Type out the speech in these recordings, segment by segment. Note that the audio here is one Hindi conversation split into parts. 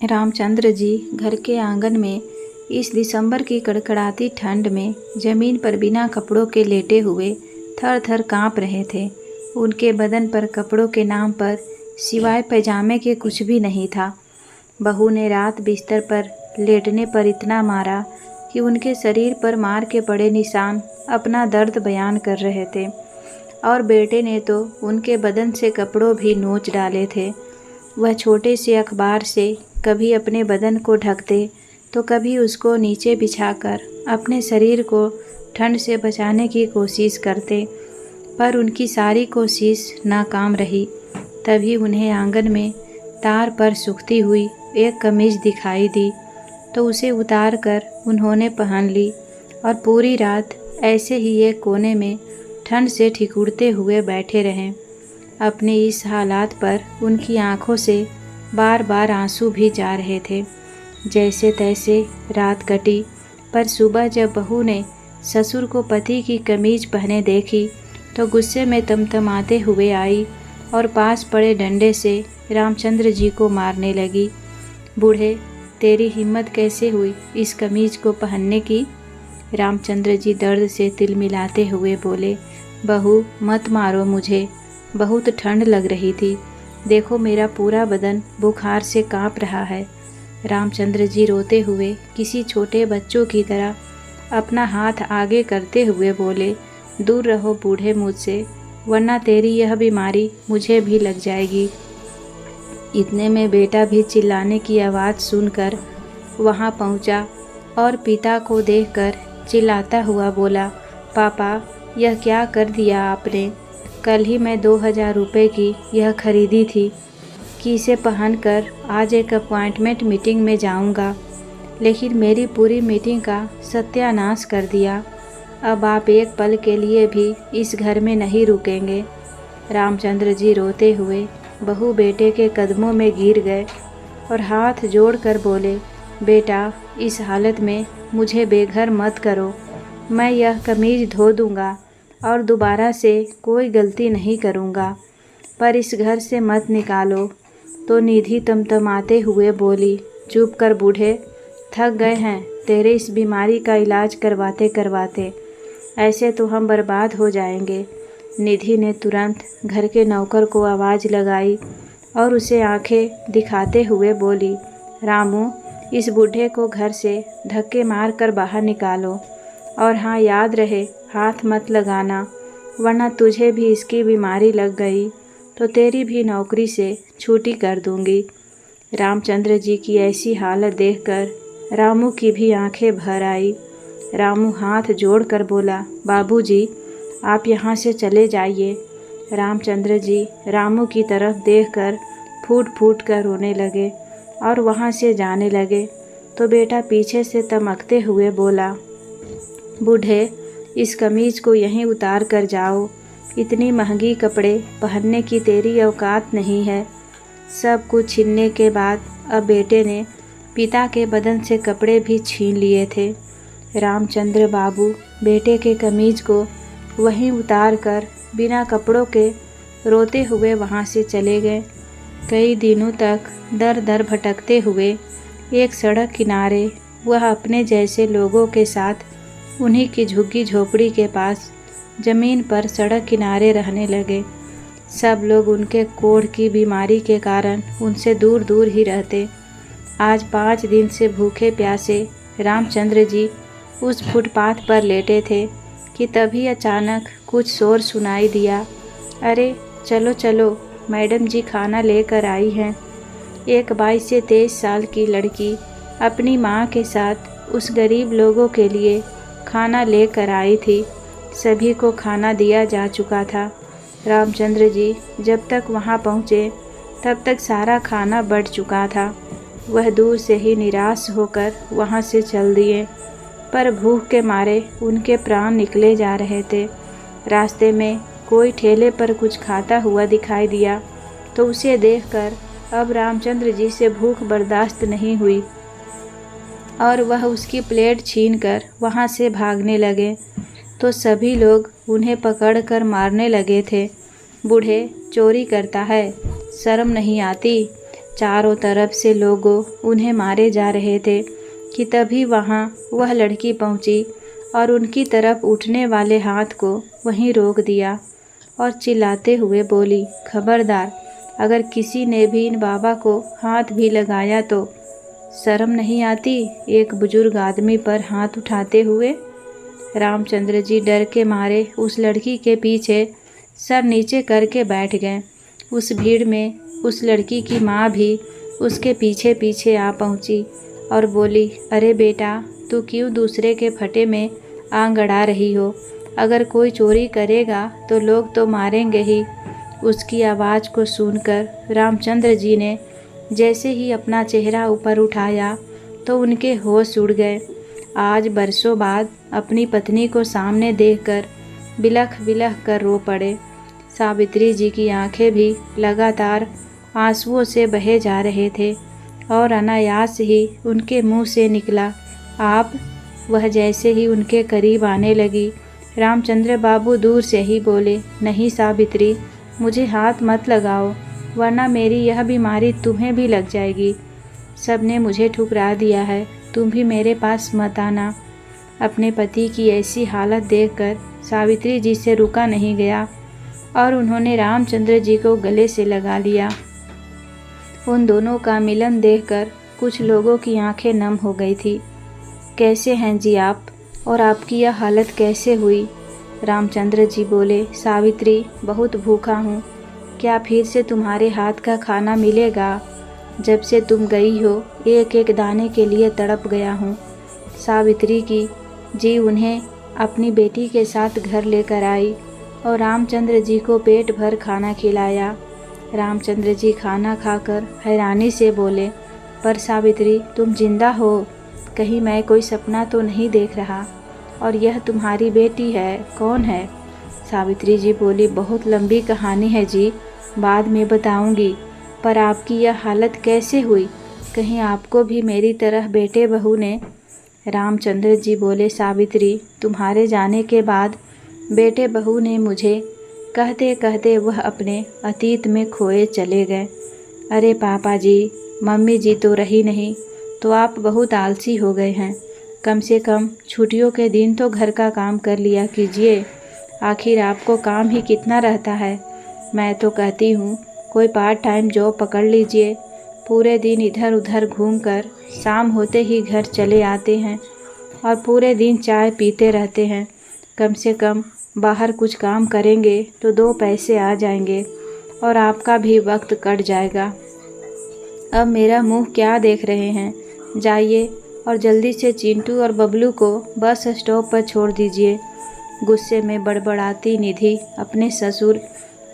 रामचंद्र जी घर के आंगन में इस दिसंबर की कड़कड़ाती ठंड में जमीन पर बिना कपड़ों के लेटे हुए थर थर काँप रहे थे। उनके बदन पर कपड़ों के नाम पर सिवाय पैजामे के कुछ भी नहीं था। बहू ने रात बिस्तर पर लेटने पर इतना मारा कि उनके शरीर पर मार के पड़े निशान अपना दर्द बयान कर रहे थे, और बेटे ने तो उनके बदन से कपड़ों भी नोच डाले थे। वह छोटे से अखबार से कभी अपने बदन को ढकते तो कभी उसको नीचे बिछाकर अपने शरीर को ठंड से बचाने की कोशिश करते, पर उनकी सारी कोशिश नाकाम रही। तभी उन्हें आंगन में तार पर सूखती हुई एक कमीज दिखाई दी, तो उसे उतार कर उन्होंने पहन ली और पूरी रात ऐसे ही एक कोने में ठंड से ठिठुरते हुए बैठे रहें। अपने इस हालात पर उनकी आंखों से बार बार आंसू भी जा रहे थे। जैसे तैसे रात कटी, पर सुबह जब बहू ने ससुर को पति की कमीज पहने देखी तो गुस्से में तमतमाते हुए आई और पास पड़े डंडे से रामचंद्र जी को मारने लगी। बूढ़े, तेरी हिम्मत कैसे हुई इस कमीज को पहनने की? रामचंद्र जी दर्द से तिलमिलाते हुए बोले, बहू मत मारो मुझे, बहुत ठंड लग रही थी। देखो मेरा पूरा बदन बुखार से कांप रहा है। रामचंद्र जी रोते हुए किसी छोटे बच्चों की तरह अपना हाथ आगे करते हुए बोले, दूर रहो बूढ़े मुझसे, वरना तेरी यह बीमारी मुझे भी लग जाएगी। इतने में बेटा भी चिल्लाने की आवाज़ सुनकर वहां पहुंचा और पिता को देखकर चिल्लाता हुआ बोला, पापा यह क्या कर दिया आपने? कल ही मैं 2000 रुपये की यह खरीदी थी कि इसे पहनकर आज एक अपॉइंटमेंट मीटिंग में जाऊंगा, लेकिन मेरी पूरी मीटिंग का सत्यानाश कर दिया। अब आप एक पल के लिए भी इस घर में नहीं रुकेंगे। रामचंद्र जी रोते हुए बहू बेटे के कदमों में गिर गए और हाथ जोड़कर बोले, बेटा इस हालत में मुझे बेघर मत करो। मैं यह कमीज धो दूंगा और दोबारा से कोई गलती नहीं करूंगा, पर इस घर से मत निकालो। तो निधि तमतमाते हुए बोली, चुप कर बूढ़े, थक गए हैं तेरे इस बीमारी का इलाज करवाते करवाते, ऐसे तो हम बर्बाद हो जाएंगे। निधि ने तुरंत घर के नौकर को आवाज़ लगाई और उसे आंखें दिखाते हुए बोली, रामू इस बूढ़े को घर से धक्के मार कर बाहर निकालो, और हाँ याद रहे हाथ मत लगाना, वरना तुझे भी इसकी बीमारी लग गई तो तेरी भी नौकरी से छुट्टी कर दूंगी। रामचंद्र जी की ऐसी हालत देखकर रामू की भी आंखें भर आई। रामू हाथ जोड़कर बोला, बाबूजी आप यहाँ से चले जाइए। रामचंद्र जी रामू की तरफ देखकर फूट फूट कर रोने लगे और वहाँ से जाने लगे, तो बेटा पीछे से तमकते हुए बोला, बूढ़े इस कमीज को यहीं उतार कर जाओ, इतनी महंगी कपड़े पहनने की तेरी औकात नहीं है। सब कुछ छीनने के बाद अब बेटे ने पिता के बदन से कपड़े भी छीन लिए थे। रामचंद्र बाबू बेटे के कमीज को वहीं उतार कर बिना कपड़ों के रोते हुए वहाँ से चले गए। कई दिनों तक दर दर भटकते हुए एक सड़क किनारे वह अपने जैसे लोगों के साथ उन्हीं की झुग्गी झोपड़ी के पास ज़मीन पर सड़क किनारे रहने लगे। सब लोग उनके कोढ़ की बीमारी के कारण उनसे दूर दूर ही रहते। आज 5 दिन से भूखे प्यासे रामचंद्र जी उस फुटपाथ पर लेटे थे कि तभी अचानक कुछ शोर सुनाई दिया। अरे चलो चलो, मैडम जी खाना लेकर आई हैं। एक 22 से 23 साल की लड़की अपनी माँ के साथ उस गरीब लोगों के लिए खाना लेकर आई थी। सभी को खाना दिया जा चुका था। रामचंद्र जी जब तक वहाँ पहुँचे तब तक सारा खाना बढ़ चुका था। वह दूर से ही निराश होकर वहाँ से चल दिए, पर भूख के मारे उनके प्राण निकले जा रहे थे। रास्ते में कोई ठेले पर कुछ खाता हुआ दिखाई दिया, तो उसे देखकर अब रामचंद्र जी से भूख बर्दाश्त नहीं हुई और वह उसकी प्लेट छीनकर वहाँ से भागने लगे, तो सभी लोग उन्हें पकड़कर मारने लगे थे। बूढ़े चोरी करता है, शर्म नहीं आती? चारों तरफ से लोग उन्हें मारे जा रहे थे कि तभी वहाँ वह लड़की पहुँची और उनकी तरफ उठने वाले हाथ को वहीं रोक दिया और चिल्लाते हुए बोली, खबरदार, अगर किसी ने भी इन बाबा को हाथ भी लगाया तो शर्म नहीं आती? एक बुजुर्ग आदमी पर हाथ उठाते हुए रामचंद्र जी डर के मारे उस लड़की के पीछे सर नीचे करके बैठ गए। उस भीड़ में उस लड़की की माँ भी उसके पीछे पीछे आ पहुँची और बोली, अरे बेटा, तू क्यों दूसरे के फटे में आग अड़ा रही हो? अगर कोई चोरी करेगा तो लोग तो मारेंगे ही। उसकी आवाज़ को सुनकर रामचंद्र जी ने जैसे ही अपना चेहरा ऊपर उठाया तो उनके होश उड़ गए। आज बरसों बाद अपनी पत्नी को सामने देखकर बिलख बिलख कर रो पड़े। सावित्री जी की आंखें भी लगातार आंसुओं से बहे जा रहे थे और अनायास ही उनके मुंह से निकला, आप। वह जैसे ही उनके करीब आने लगी, रामचंद्र बाबू दूर से ही बोले, नहीं सावित्री, मुझे हाथ मत लगाओ, वरना मेरी यह बीमारी तुम्हें भी लग जाएगी। सबने मुझे ठुकरा दिया है, तुम भी मेरे पास मत आना। अपने पति की ऐसी हालत देखकर सावित्री जी से रुका नहीं गया और उन्होंने रामचंद्र जी को गले से लगा लिया। उन दोनों का मिलन देखकर कुछ लोगों की आंखें नम हो गई थी। कैसे हैं जी आप, और आपकी यह हालत कैसे हुई? रामचंद्र जी बोले, सावित्री, बहुत भूखा हूँ, क्या फिर से तुम्हारे हाथ का खाना मिलेगा? जब से तुम गई हो एक एक दाने के लिए तड़प गया हूँ। सावित्री की जी उन्हें अपनी बेटी के साथ घर लेकर आई और रामचंद्र जी को पेट भर खाना खिलाया। रामचंद्र जी खाना खाकर हैरानी से बोले, पर सावित्री, तुम जिंदा हो? कहीं मैं कोई सपना तो नहीं देख रहा? और यह तुम्हारी बेटी है, कौन है? सावित्री जी बोली, बहुत लंबी कहानी है जी, बाद में बताऊंगी, पर आपकी यह हालत कैसे हुई? कहीं आपको भी मेरी तरह बेटे बहू ने? रामचंद्र जी बोले, सावित्री, तुम्हारे जाने के बाद बेटे बहू ने मुझे कहते कहते वह अपने अतीत में खोए चले गए। अरे पापा जी, मम्मी जी तो रही नहीं, तो आप बहुत आलसी हो गए हैं। कम से कम छुट्टियों के दिन तो घर का काम कर लिया कीजिए। आखिर आपको काम ही कितना रहता है। मैं तो कहती हूँ कोई पार्ट टाइम जॉब पकड़ लीजिए। पूरे दिन इधर उधर घूमकर शाम होते ही घर चले आते हैं और पूरे दिन चाय पीते रहते हैं। कम से कम बाहर कुछ काम करेंगे तो 2 पैसे आ जाएंगे और आपका भी वक्त कट जाएगा। अब मेरा मुंह क्या देख रहे हैं? जाइए और जल्दी से चिंटू और बबलू को बस स्टॉप पर छोड़ दीजिए। गुस्से में बड़बड़ाती निधि अपने ससुर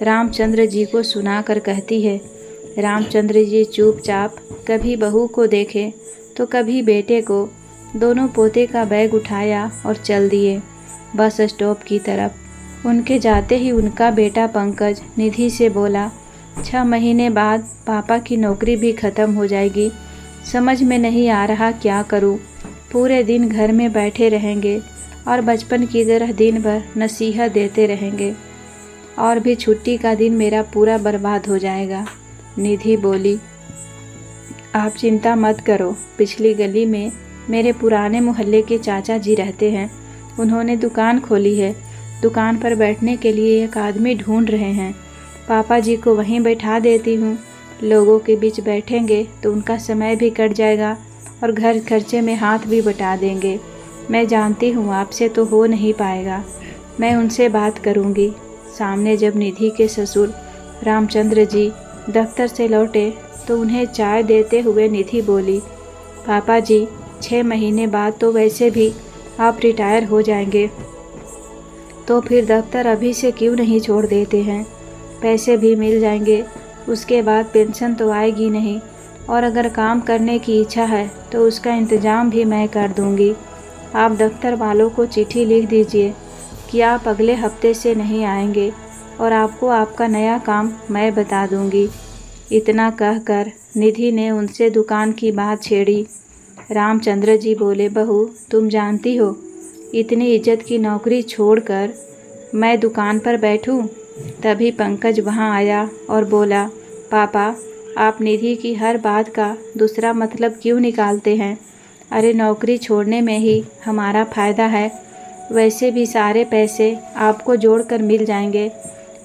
रामचंद्र जी को सुनाकर कहती है। रामचंद्र जी चुपचाप कभी बहू को देखे तो कभी बेटे को। दोनों पोते का बैग उठाया और चल दिए बस स्टॉप की तरफ। उनके जाते ही उनका बेटा पंकज निधि से बोला, 6 महीने बाद पापा की नौकरी भी ख़त्म हो जाएगी। समझ में नहीं आ रहा क्या करूं। पूरे दिन घर में बैठे रहेंगे और बचपन की तरह दिन भर नसीहत देते रहेंगे और भी छुट्टी का दिन मेरा पूरा बर्बाद हो जाएगा। निधि बोली, आप चिंता मत करो, पिछली गली में मेरे पुराने मोहल्ले के चाचा जी रहते हैं। उन्होंने दुकान खोली है। दुकान पर बैठने के लिए एक आदमी ढूंढ रहे हैं। पापा जी को वहीं बैठा देती हूँ। लोगों के बीच बैठेंगे तो उनका समय भी कट जाएगा और घर खर्चे में हाथ भी बटा देंगे। मैं जानती हूँ आपसे तो हो नहीं पाएगा। मैं उनसे बात करूँगी। सामने जब निधि के ससुर रामचंद्र जी दफ्तर से लौटे तो उन्हें चाय देते हुए निधि बोली, पापा जी, 6 महीने बाद तो वैसे भी आप रिटायर हो जाएंगे, तो फिर दफ्तर अभी से क्यों नहीं छोड़ देते हैं? पैसे भी मिल जाएंगे, उसके बाद पेंशन तो आएगी नहीं, और अगर काम करने की इच्छा है तो उसका इंतज़ाम भी मैं कर दूंगी। आप दफ्तर वालों को चिट्ठी लिख दीजिए कि आप अगले हफ्ते से नहीं आएंगे और आपको आपका नया काम मैं बता दूंगी। इतना कहकर निधि ने उनसे दुकान की बात छेड़ी। रामचंद्र जी बोले, बहू, तुम जानती हो इतनी इज्जत की नौकरी छोड़कर मैं दुकान पर बैठूं? तभी पंकज वहां आया और बोला, पापा, आप निधि की हर बात का दूसरा मतलब क्यों निकालते हैं? अरे नौकरी छोड़ने में ही हमारा फ़ायदा है। वैसे भी सारे पैसे आपको जोड़कर मिल जाएंगे।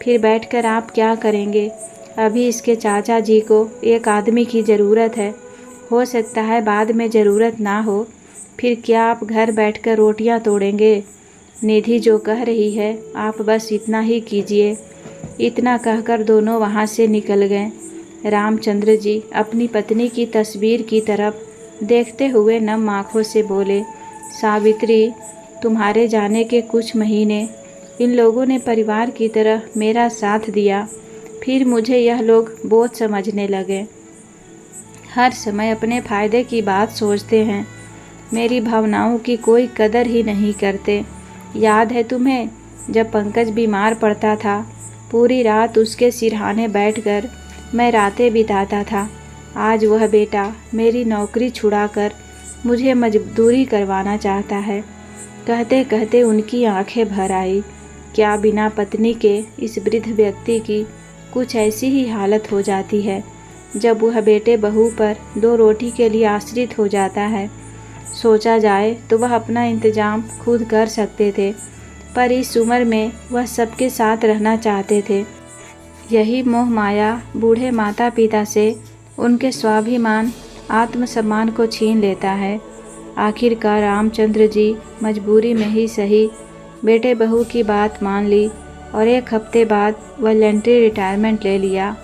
फिर बैठकर आप क्या करेंगे? अभी इसके चाचा जी को एक आदमी की ज़रूरत है। हो सकता है बाद में ज़रूरत ना हो। फिर क्या आप घर बैठकर रोटियां तोड़ेंगे? निधि जो कह रही है आप बस इतना ही कीजिए। इतना कहकर दोनों वहाँ से निकल गए। रामचंद्र जी अपनी पत्नी की तस्वीर की तरफ देखते हुए नम आँखों से बोले, सावित्री, तुम्हारे जाने के कुछ महीने इन लोगों ने परिवार की तरह मेरा साथ दिया। फिर मुझे यह लोग बोझ समझने लगे। हर समय अपने फ़ायदे की बात सोचते हैं। मेरी भावनाओं की कोई कदर ही नहीं करते। याद है तुम्हें जब पंकज बीमार पड़ता था, पूरी रात उसके सिरहाने बैठकर मैं रातें बिताता था। आज वह बेटा मेरी नौकरी छुड़ाकर मुझे मजदूरी करवाना चाहता है। कहते कहते उनकी आंखें भर आई। क्या बिना पत्नी के इस वृद्ध व्यक्ति की कुछ ऐसी ही हालत हो जाती है जब वह बेटे बहू पर 2 रोटी के लिए आश्रित हो जाता है। सोचा जाए तो वह अपना इंतजाम खुद कर सकते थे, पर इस उम्र में वह सबके साथ रहना चाहते थे। यही मोह माया बूढ़े माता पिता से उनके स्वाभिमान आत्मसम्मान को छीन लेता है। आखिरकार रामचंद्र जी मजबूरी में ही सही बेटे बहू की बात मान ली और 1 हफ्ते बाद वॉलंटरी रिटायरमेंट ले लिया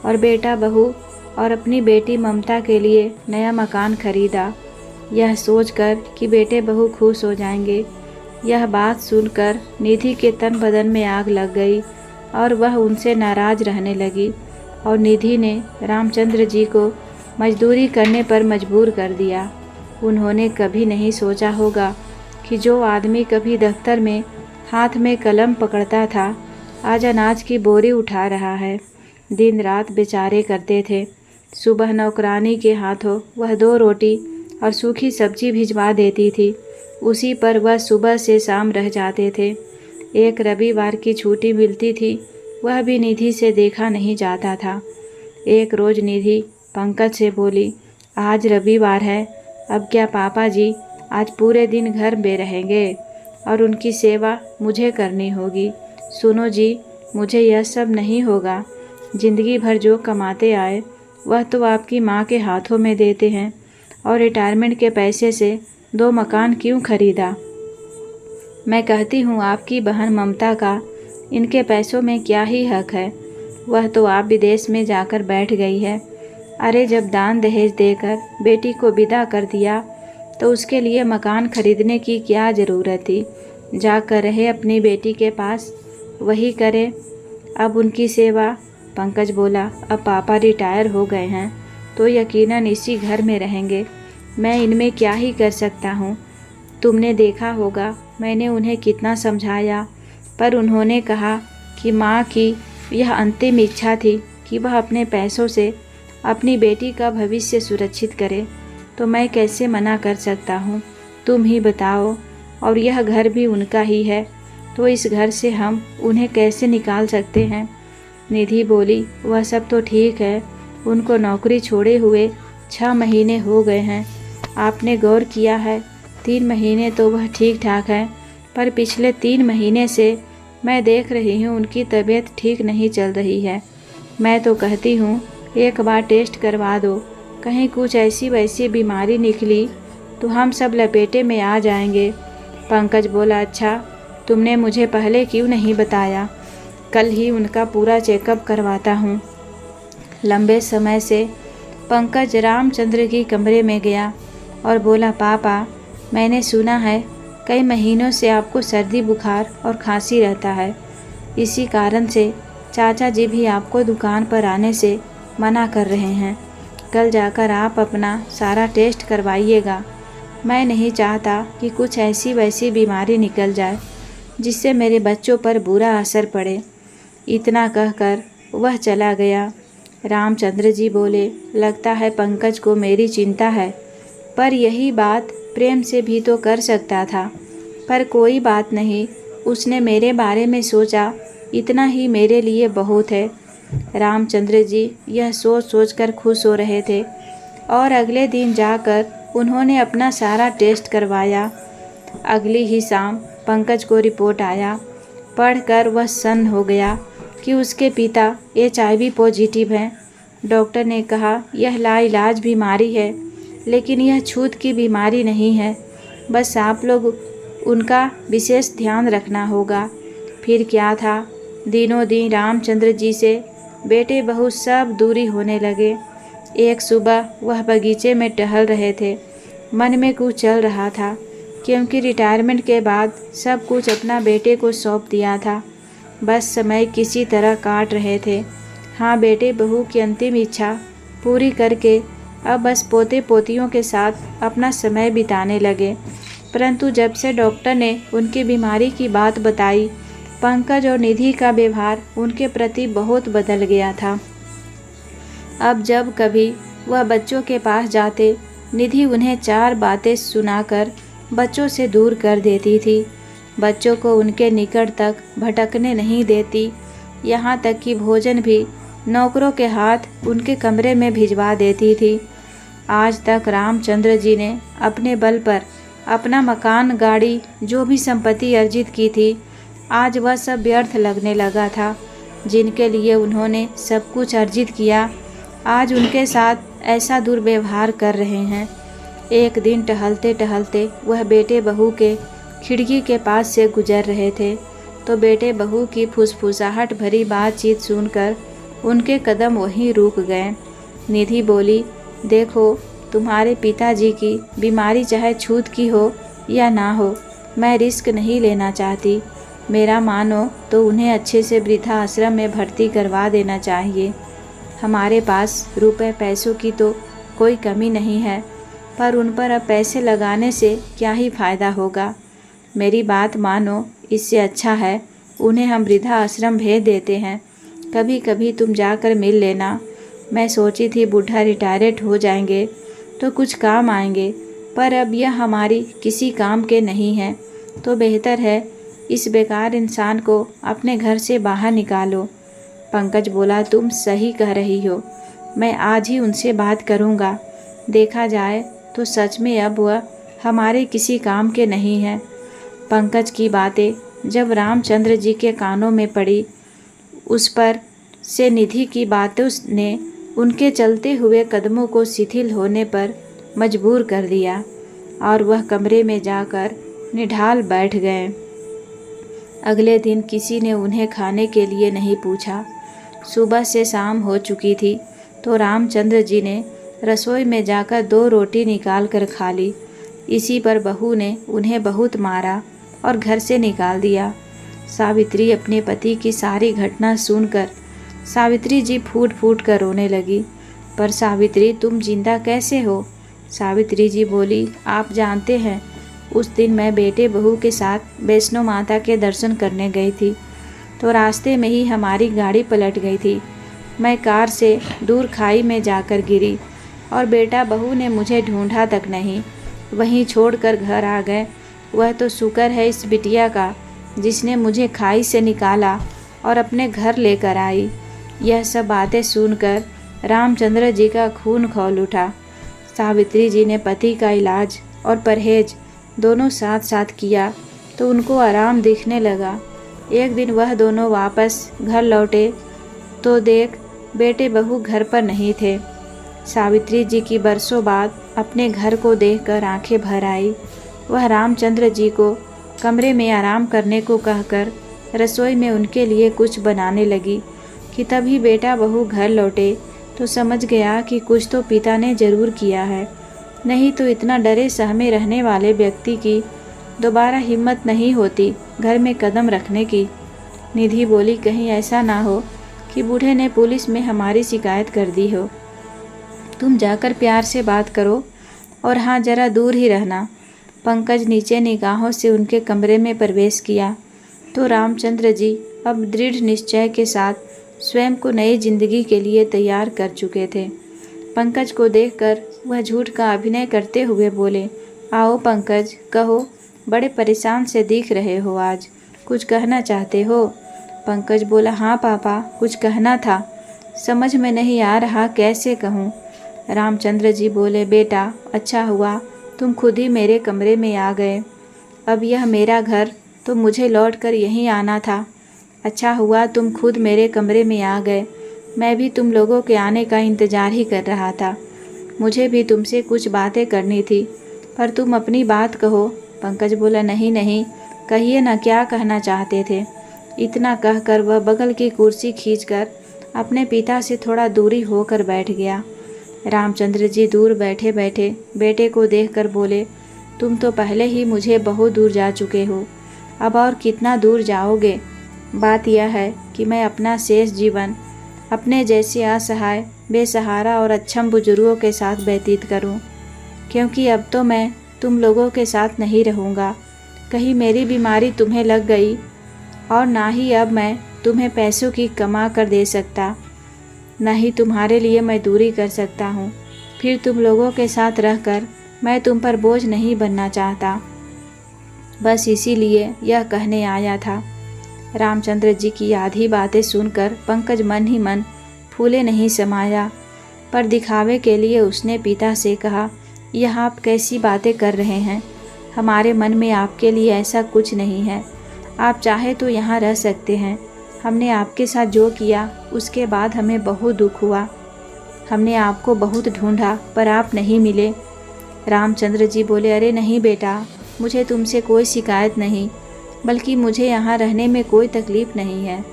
और बेटा बहू और अपनी बेटी ममता के लिए नया मकान खरीदा, यह सोचकर कि बेटे बहू खुश हो जाएंगे। यह बात सुनकर निधि के तन बदन में आग लग गई और वह उनसे नाराज़ रहने लगी और निधि ने रामचंद्र जी को मजदूरी करने पर मजबूर कर दिया। उन्होंने कभी नहीं सोचा होगा कि जो आदमी कभी दफ्तर में हाथ में कलम पकड़ता था, आज अनाज की बोरी उठा रहा है। दिन रात बेचारे करते थे। सुबह नौकरानी के हाथों वह 2 रोटी और सूखी सब्जी भिजवा देती थी। उसी पर वह सुबह से शाम रह जाते थे। एक रविवार की छुट्टी मिलती थी, वह भी निधि से देखा नहीं जाता था। एक रोज़ निधि पंकज से बोली, आज रविवार है, अब क्या पापा जी आज पूरे दिन घर में रहेंगे और उनकी सेवा मुझे करनी होगी। सुनो जी, मुझे यह सब नहीं होगा। ज़िंदगी भर जो कमाते आए वह तो आपकी माँ के हाथों में देते हैं और रिटायरमेंट के पैसे से 2 मकान क्यों खरीदा? मैं कहती हूँ आपकी बहन ममता का इनके पैसों में क्या ही हक है? वह तो आप विदेश में जाकर बैठ गई है। अरे जब दान दहेज देकर बेटी को विदा कर दिया तो उसके लिए मकान खरीदने की क्या ज़रूरत थी? जाकर रहे अपनी बेटी के पास, वही करे। अब उनकी सेवा। पंकज बोला, अब पापा रिटायर हो गए हैं तो यकीनन इसी घर में रहेंगे। मैं इनमें क्या ही कर सकता हूँ? तुमने देखा होगा मैंने उन्हें कितना समझाया, पर उन्होंने कहा कि माँ की यह अंतिम इच्छा थी कि वह अपने पैसों से अपनी बेटी का भविष्य सुरक्षित करे, तो मैं कैसे मना कर सकता हूँ? तुम ही बताओ। और यह घर भी उनका ही है, तो इस घर से हम उन्हें कैसे निकाल सकते हैं? निधि बोली, वह सब तो ठीक है, उनको नौकरी छोड़े हुए 6 महीने हो गए हैं। आपने गौर किया है 3 महीने तो वह ठीक ठाक है, पर पिछले 3 महीने से मैं देख रही हूँ उनकी तबीयत ठीक नहीं चल रही है। मैं तो कहती हूँ एक बार टेस्ट करवा दो, कहीं कुछ ऐसी वैसी बीमारी निकली तो हम सब लपेटे में आ जाएंगे। पंकज बोला, अच्छा तुमने मुझे पहले क्यों नहीं बताया? कल ही उनका पूरा चेकअप करवाता हूँ। लंबे समय से पंकज रामचंद्र के कमरे में गया और बोला, पापा मैंने सुना है कई महीनों से आपको सर्दी बुखार और खांसी रहता है। इसी कारण से चाचा जी भी आपको दुकान पर आने से मना कर रहे हैं। कल जाकर आप अपना सारा टेस्ट करवाइएगा। मैं नहीं चाहता कि कुछ ऐसी वैसी बीमारी निकल जाए जिससे मेरे बच्चों पर बुरा असर पड़े। इतना कहकर वह चला गया। रामचंद्र जी बोले, लगता है पंकज को मेरी चिंता है, पर यही बात प्रेम से भी तो कर सकता था। पर कोई बात नहीं, उसने मेरे बारे में सोचा, इतना ही मेरे लिए बहुत है। रामचंद्र जी यह सोच सोचकर खुश हो रहे थे और अगले दिन जाकर उन्होंने अपना सारा टेस्ट करवाया। अगली ही शाम पंकज को रिपोर्ट आया। पढ़कर वह सन्न हो गया कि उसके पिता HIV पॉजिटिव हैं। डॉक्टर ने कहा यह लाइलाज बीमारी है, लेकिन यह छूत की बीमारी नहीं है। बस आप लोग उनका विशेष ध्यान रखना होगा। फिर क्या था, दिनों दिन रामचंद्र जी से बेटे बहू सब दूरी होने लगे। एक सुबह वह बगीचे में टहल रहे थे। मन में कुछ चल रहा था, क्योंकि रिटायरमेंट के बाद सब कुछ अपना बेटे को सौंप दिया था। बस समय किसी तरह काट रहे थे। हाँ, बेटे बहू की अंतिम इच्छा पूरी करके अब बस पोते पोतियों के साथ अपना समय बिताने लगे। परंतु जब से डॉक्टर ने उनकी बीमारी की बात बताई, पंकज और निधि का व्यवहार उनके प्रति बहुत बदल गया था। अब जब कभी वह बच्चों के पास जाते, निधि उन्हें 4 बातें सुनाकर बच्चों से दूर कर देती थी। बच्चों को उनके निकट तक भटकने नहीं देती। यहाँ तक कि भोजन भी नौकरों के हाथ उनके कमरे में भिजवा देती थी। आज तक रामचंद्र जी ने अपने बल पर अपना मकान, गाड़ी, जो भी संपत्ति अर्जित की थी, आज वह सब व्यर्थ लगने लगा था। जिनके लिए उन्होंने सब कुछ अर्जित किया, आज उनके साथ ऐसा दुर्व्यवहार कर रहे हैं। एक दिन टहलते टहलते वह बेटे बहू के खिड़की के पास से गुजर रहे थे, तो बेटे बहू की फुसफुसाहट भरी बातचीत सुनकर उनके कदम वहीं रुक गए। निधि बोली, देखो, तुम्हारे पिताजी की बीमारी चाहे छूत की हो या ना हो, मैं रिस्क नहीं लेना चाहती। मेरा मानो तो उन्हें अच्छे से वृद्धा आश्रम में भर्ती करवा देना चाहिए। हमारे पास रुपए पैसों की तो कोई कमी नहीं है, पर उन पर अब पैसे लगाने से क्या ही फ़ायदा होगा। मेरी बात मानो, इससे अच्छा है उन्हें हम वृद्धा आश्रम भेज देते हैं। कभी कभी तुम जाकर मिल लेना। मैं सोची थी बूढ़ा रिटायर्ड हो जाएंगे तो कुछ काम आएंगे, पर अब यह हमारी किसी काम के नहीं हैं, तो बेहतर है इस बेकार इंसान को अपने घर से बाहर निकालो। पंकज बोला, तुम सही कह रही हो, मैं आज ही उनसे बात करूँगा। देखा जाए तो सच में अब वह हमारे किसी काम के नहीं हैं। पंकज की बातें जब रामचंद्र जी के कानों में पड़ी, उस पर से निधि की बातों ने उनके चलते हुए कदमों को शिथिल होने पर मजबूर कर दिया और वह कमरे में जाकर निढाल बैठ गए। अगले दिन किसी ने उन्हें खाने के लिए नहीं पूछा। सुबह से शाम हो चुकी थी, तो रामचंद्र जी ने रसोई में जाकर 2 रोटी निकाल कर खा ली। इसी पर बहू ने उन्हें बहुत मारा और घर से निकाल दिया। सावित्री अपने पति की सारी घटना सुनकर सावित्री जी फूट फूट कर रोने लगी। पर सावित्री, तुम जिंदा कैसे हो? सावित्री जी बोली, आप जानते हैं, उस दिन मैं बेटे बहू के साथ वैष्णो माता के दर्शन करने गई थी, तो रास्ते में ही हमारी गाड़ी पलट गई थी। मैं कार से दूर खाई में जाकर गिरी और बेटा बहू ने मुझे ढूंढा तक नहीं, वहीं छोड़कर घर आ गए। वह तो शुक्र है इस बिटिया का, जिसने मुझे खाई से निकाला और अपने घर लेकर आई। यह सब बातें सुनकर रामचंद्र जी का खून खौल उठा। सावित्री जी ने पति का इलाज और परहेज दोनों साथ साथ किया, तो उनको आराम दिखने लगा। एक दिन वह दोनों वापस घर लौटे तो देख बेटे बहू घर पर नहीं थे। सावित्री जी की बरसों बाद अपने घर को देखकर आंखें भर आई। वह रामचंद्र जी को कमरे में आराम करने को कहकर रसोई में उनके लिए कुछ बनाने लगी कि तभी बेटा बहू घर लौटे, तो समझ गया कि कुछ तो पिता ने ज़रूर किया है, नहीं तो इतना डरे सहमे रहने वाले व्यक्ति की दोबारा हिम्मत नहीं होती घर में कदम रखने की। निधि बोली, कहीं ऐसा ना हो कि बूढ़े ने पुलिस में हमारी शिकायत कर दी हो। तुम जाकर प्यार से बात करो, और हाँ, ज़रा दूर ही रहना। पंकज नीचे निगाहों से उनके कमरे में प्रवेश किया तो रामचंद्र जी अब दृढ़ निश्चय के साथ स्वयं को नई जिंदगी के लिए तैयार कर चुके थे। पंकज को देखकर वह झूठ का अभिनय करते हुए बोले, आओ पंकज, कहो, बड़े परेशान से दिख रहे हो आज, कुछ कहना चाहते हो? पंकज बोला, हाँ पापा, कुछ कहना था। समझ में नहीं आ रहा कैसे कहूँ। रामचंद्र जी बोले, बेटा अच्छा हुआ तुम खुद ही मेरे कमरे में आ गए। अब यह मेरा घर तो मुझे लौटकर यहीं आना था। अच्छा हुआ तुम खुद मेरे कमरे में आ गए। मैं भी तुम लोगों के आने का इंतज़ार ही कर रहा था। मुझे भी तुमसे कुछ बातें करनी थी, पर तुम अपनी बात कहो। पंकज बोला, नहीं नहीं, कहिए ना, क्या कहना चाहते थे। इतना कहकर वह बगल की कुर्सी खींचकर अपने पिता से थोड़ा दूरी होकर बैठ गया। रामचंद्र जी दूर बैठे बैठे बेटे को देखकर बोले, तुम तो पहले ही मुझे बहुत दूर जा चुके हो, अब और कितना दूर जाओगे। बात यह है कि मैं अपना शेष जीवन अपने जैसे असहाय, बेसहारा और अक्षम बुजुर्गों के साथ व्यतीत करूं, क्योंकि अब तो मैं तुम लोगों के साथ नहीं रहूंगा। कहीं मेरी बीमारी तुम्हें लग गई और ना ही अब मैं तुम्हें पैसों की कमा कर दे सकता, न ही तुम्हारे लिए मैं दूरी कर सकता हूँ। फिर तुम लोगों के साथ रहकर मैं तुम पर बोझ नहीं बनना चाहता। बस इसीलिए यह कहने आया था। रामचंद्र जी की आधी बातें सुनकर पंकज मन ही मन फूले नहीं समाया, पर दिखावे के लिए उसने पिता से कहा, यह आप कैसी बातें कर रहे हैं। हमारे मन में आपके लिए ऐसा कुछ नहीं है। आप चाहे तो यहाँ रह सकते हैं। हमने आपके साथ जो किया उसके बाद हमें बहुत दुख हुआ। हमने आपको बहुत ढूंढा पर आप नहीं मिले। रामचंद्र जी बोले, अरे नहीं बेटा, मुझे तुमसे कोई शिकायत नहीं, बल्कि मुझे यहाँ रहने में कोई तकलीफ़ नहीं है।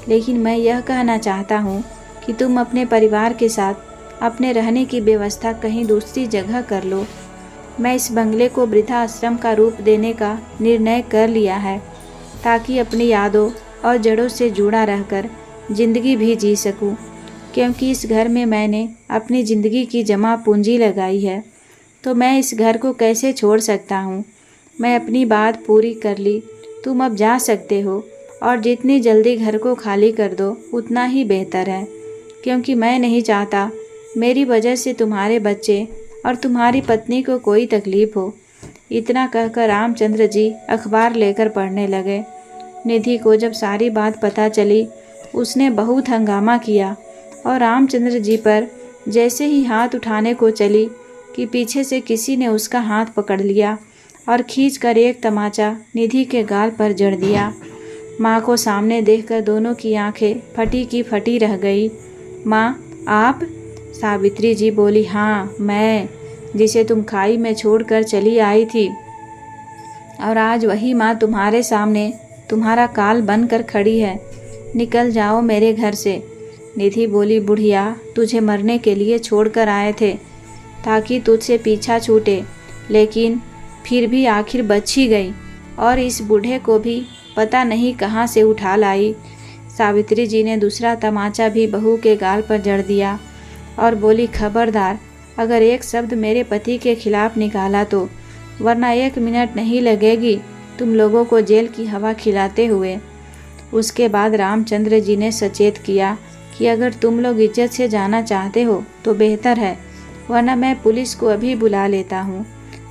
लेकिन मैं यह कहना चाहता हूँ कि तुम अपने परिवार के साथ अपने रहने की व्यवस्था कहीं दूसरी जगह कर लो। मैं इस बंगले को वृद्धाश्रम का रूप देने का निर्णय कर लिया है, ताकि अपनी यादों और जड़ों से जुड़ा रहकर ज़िंदगी भी जी सकूं, क्योंकि इस घर में मैंने अपनी ज़िंदगी की जमा पूंजी लगाई है, तो मैं इस घर को कैसे छोड़ सकता हूं। मैं अपनी बात पूरी कर ली, तुम अब जा सकते हो, और जितनी जल्दी घर को खाली कर दो उतना ही बेहतर है, क्योंकि मैं नहीं चाहता मेरी वजह से तुम्हारे बच्चे और तुम्हारी पत्नी को कोई तकलीफ़ हो। इतना कहकर रामचंद्र जी अखबार लेकर पढ़ने लगे। निधि को जब सारी बात पता चली, उसने बहुत हंगामा किया और रामचंद्र जी पर जैसे ही हाथ उठाने को चली कि पीछे से किसी ने उसका हाथ पकड़ लिया और खींचकर एक तमाचा निधि के गाल पर जड़ दिया। माँ को सामने देखकर दोनों की आंखें फटी की फटी रह गई। माँ, आप? सावित्री जी बोली, हाँ मैं, जिसे तुम खाई में छोड़कर चली आई थी, और आज वही माँ तुम्हारे सामने तुम्हारा काल बनकर खड़ी है। निकल जाओ मेरे घर से। निधि बोली, बुढ़िया, तुझे मरने के लिए छोड़कर आए थे ताकि तुझसे पीछा छूटे, लेकिन फिर भी आखिर बच ही गई, और इस बूढ़े को भी पता नहीं कहाँ से उठा लाई। सावित्री जी ने दूसरा तमाचा भी बहू के गाल पर जड़ दिया और बोली, खबरदार, अगर एक शब्द मेरे पति के खिलाफ निकाला तो, वरना 1 मिनट नहीं लगेगी तुम लोगों को जेल की हवा खिलाते हुए। उसके बाद रामचंद्र जी ने सचेत किया कि अगर तुम लोग इज्जत से जाना चाहते हो तो बेहतर है, वरना मैं पुलिस को अभी बुला लेता हूँ।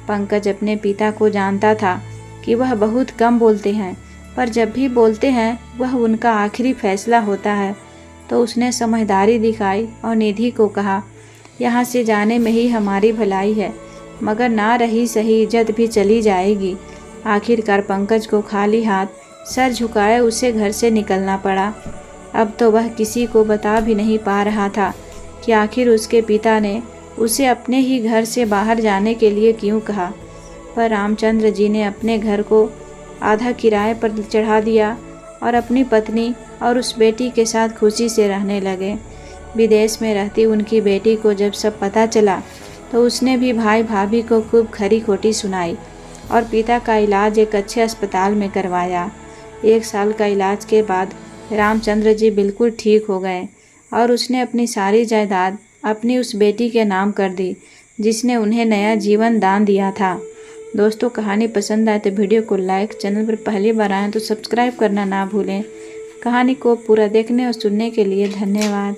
पंकज अपने पिता को जानता था कि वह बहुत कम बोलते हैं, पर जब भी बोलते हैं वह उनका आखिरी फैसला होता है। तो उसने समझदारी दिखाई और निधि को कहा, यहाँ से जाने में ही हमारी भलाई है, मगर ना रही सही इज्जत भी चली जाएगी। आखिरकार पंकज को खाली हाथ सर झुकाए उसे घर से निकलना पड़ा। अब तो वह किसी को बता भी नहीं पा रहा था कि आखिर उसके पिता ने उसे अपने ही घर से बाहर जाने के लिए क्यों कहा। पर रामचंद्र जी ने अपने घर को आधा किराए पर चढ़ा दिया और अपनी पत्नी और उस बेटी के साथ खुशी से रहने लगे। विदेश में रहती उनकी बेटी को जब सब पता चला तो उसने भी भाई भाभी को खूब खरी खोटी सुनाई और पिता का इलाज एक अच्छे अस्पताल में करवाया। 1 साल का इलाज के बाद रामचंद्र जी बिल्कुल ठीक हो गए और उसने अपनी सारी जायदाद अपनी उस बेटी के नाम कर दी, जिसने उन्हें नया जीवन दान दिया था। दोस्तों, कहानी पसंद आए तो वीडियो को लाइक, चैनल पर पहली बार आए तो सब्सक्राइब करना ना भूलें। कहानी को पूरा देखने और सुनने के लिए धन्यवाद।